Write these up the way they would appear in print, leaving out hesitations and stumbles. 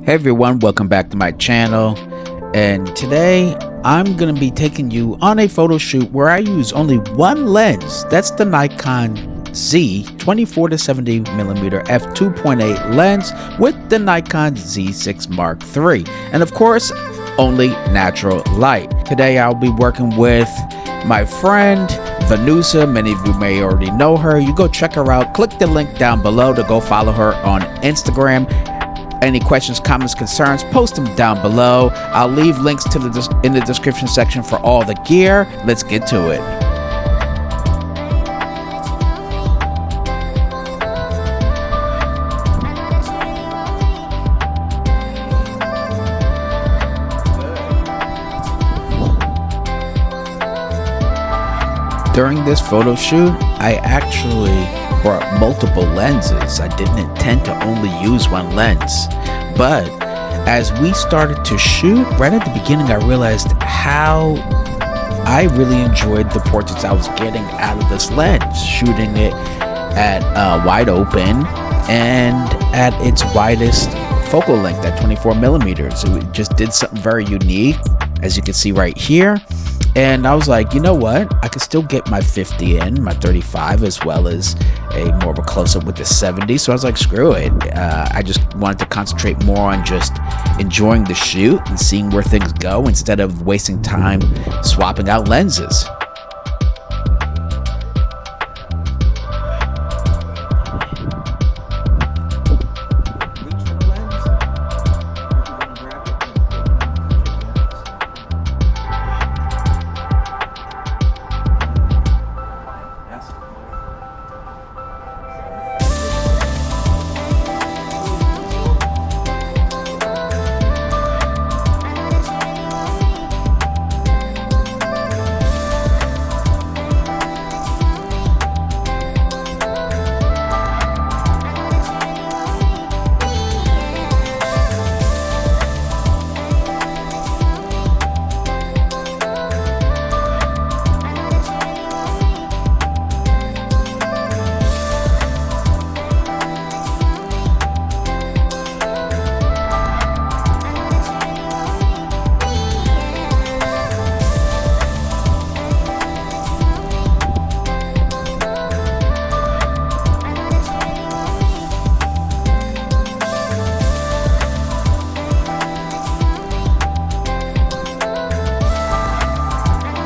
Hey everyone, welcome back to my channel, and today I'm going to be taking you on a photo shoot where I use only one lens. That's the Nikon Z 24-70mm f2.8 lens with the Nikon Z6 Mark III, and of course only natural light. Today I'll be working with my friend Vanusa. Many of you may already know her. You go check her out. Click the link down below to go follow her on Instagram. Any questions, comments, concerns, post them down below. I'll leave links to in the description section for all the gear. Let's get to it. During this photo shoot, I actually brought multiple lenses. I didn't intend to only use one lens, but as we started to shoot, right at the beginning, I realized how I really enjoyed the portraits I was getting out of this lens, shooting it at wide open and at its widest focal length at 24mm. It just did something very unique, as you can see right here. And I was like, you know what? I could still get my 50 in, my 35, as well as a more of a close-up with the 70. So I was like, screw it. I just wanted to concentrate more on just enjoying the shoot and seeing where things go instead of wasting time swapping out lenses.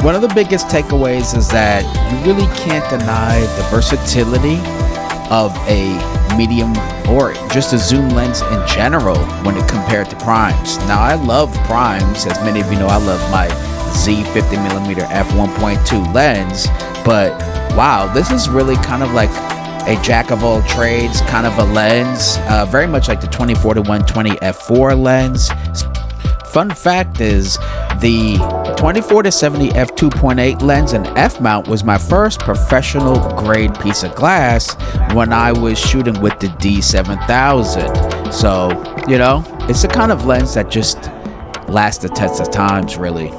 One of the biggest takeaways is that you really can't deny the versatility of a medium or just a zoom lens in general when it compared to primes. Now, I love primes. As many of you know, I love my Z 50mm f1.2 lens, but wow, this is really kind of like a jack of all trades kind of a lens, very much like the 24-120 f4 lens. Fun fact is, the 24-70 f2.8 lens and f-mount was my first professional grade piece of glass when I was shooting with the D7000. So, you know, it's the kind of lens that just lasts the test of times, really.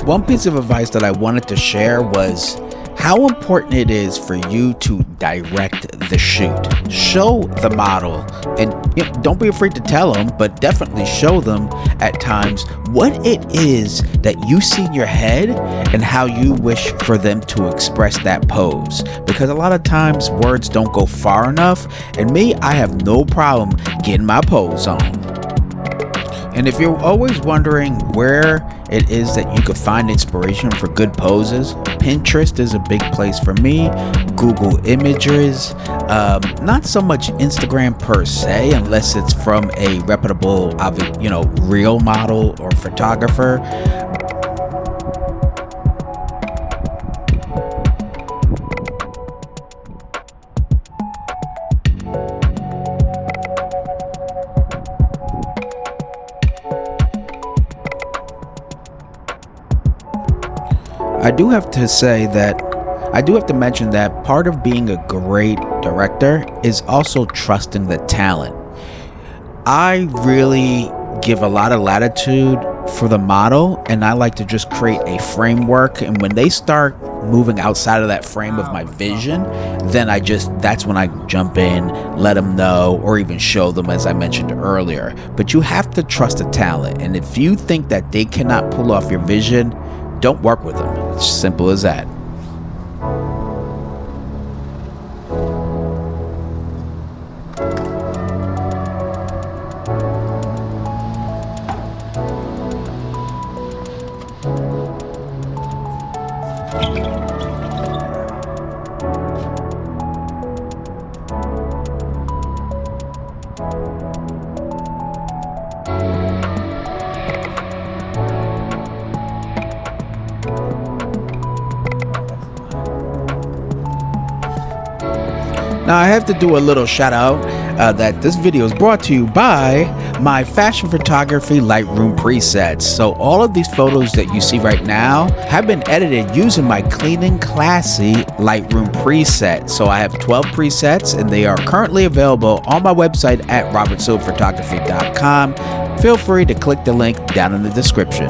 One piece of advice that I wanted to share was how important it is for you to direct the shoot. Show the model, and you know, don't be afraid to tell them, but definitely show them at times what it is that you see in your head and how you wish for them to express that pose. Because a lot of times words don't go far enough, and me, I have no problem getting my pose on. And if you're always wondering where it is that you could find inspiration for good poses, Pinterest is a big place for me. Google Images, not so much Instagram per se, unless it's from a reputable, real model or photographer. I do have to mention that part of being a great director is also trusting the talent. I really give a lot of latitude for the model, and I like to just create a framework, and when they start moving outside of that frame of my vision, then that's when I jump in, let them know, or even show them, as I mentioned earlier. But you have to trust the talent, and if you think that they cannot pull off your vision, don't work with them. It's simple as that. Now I have to do a little shout out that this video is brought to you by my fashion photography Lightroom presets. So all of these photos that you see right now have been edited using my clean and classy Lightroom preset. So I have 12 presets and they are currently available on my website at robertsilvaphotography.com. Feel free to click the link down in the description.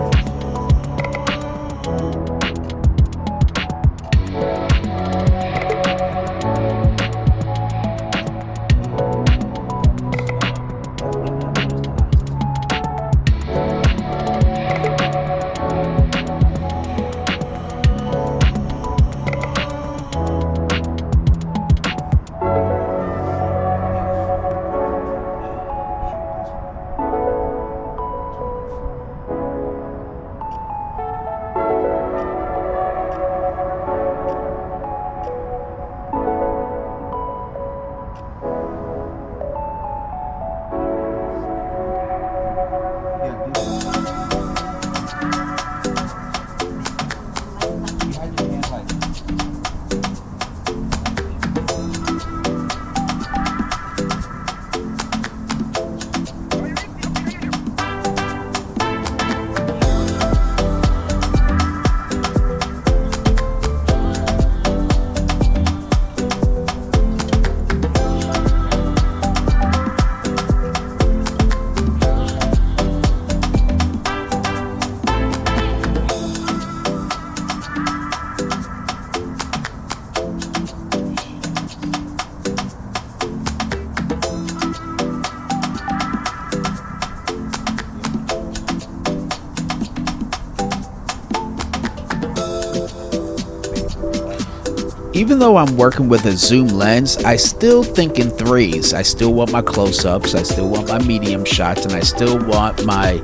Even though I'm working with a zoom lens, I still think in threes. I still want my close-ups, I still want my medium shots, and I still want my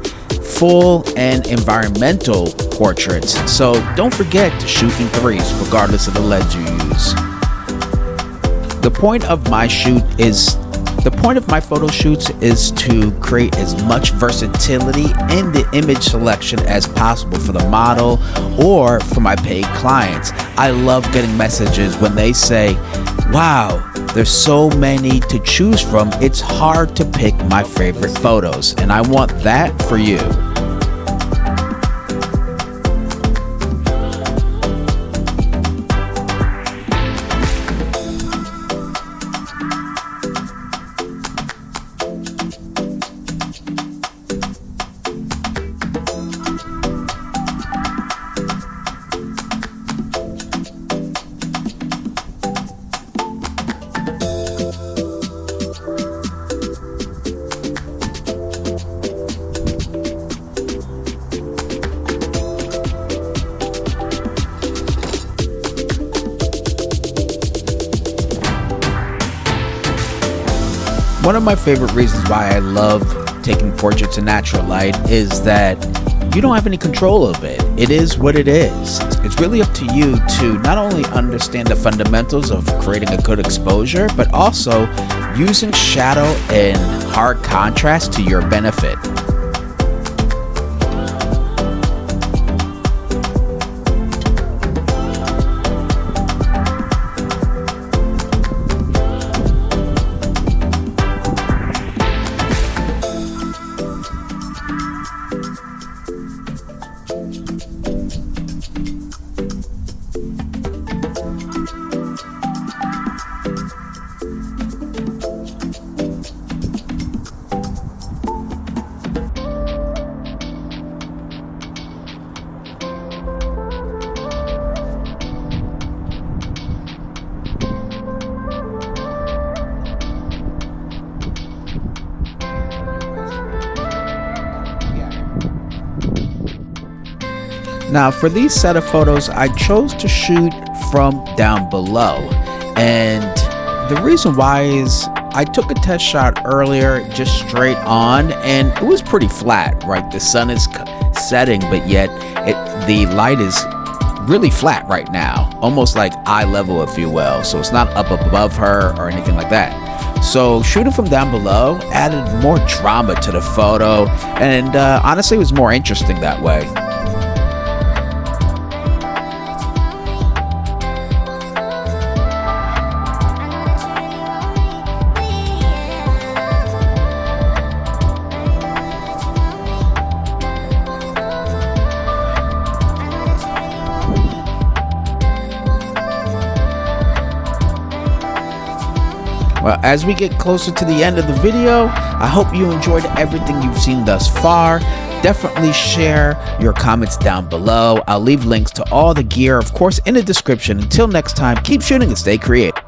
full and environmental portraits. So don't forget to shoot in threes, regardless of the lens you use. The point of my photo shoots is to create as much versatility in the image selection as possible for the model or for my paid clients. I love getting messages when they say, wow, there's so many to choose from, it's hard to pick my favorite photos, and I want that for you. One of my favorite reasons why I love taking portraits in natural light is that you don't have any control of it. It is what it is. It's really up to you to not only understand the fundamentals of creating a good exposure, but also using shadow and hard contrast to your benefit. Now for these set of photos, I chose to shoot from down below, and the reason why is I took a test shot earlier just straight on, and it was pretty flat, right? The sun is setting, but yet the light is really flat right now, almost like eye level, if you will. So it's not up above her or anything like that. So shooting from down below added more drama to the photo, and honestly, it was more interesting that way. Well, as we get closer to the end of the video, I hope you enjoyed everything you've seen thus far. Definitely share your comments down below. I'll leave links to all the gear, of course, in the description. Until next time, keep shooting and stay creative.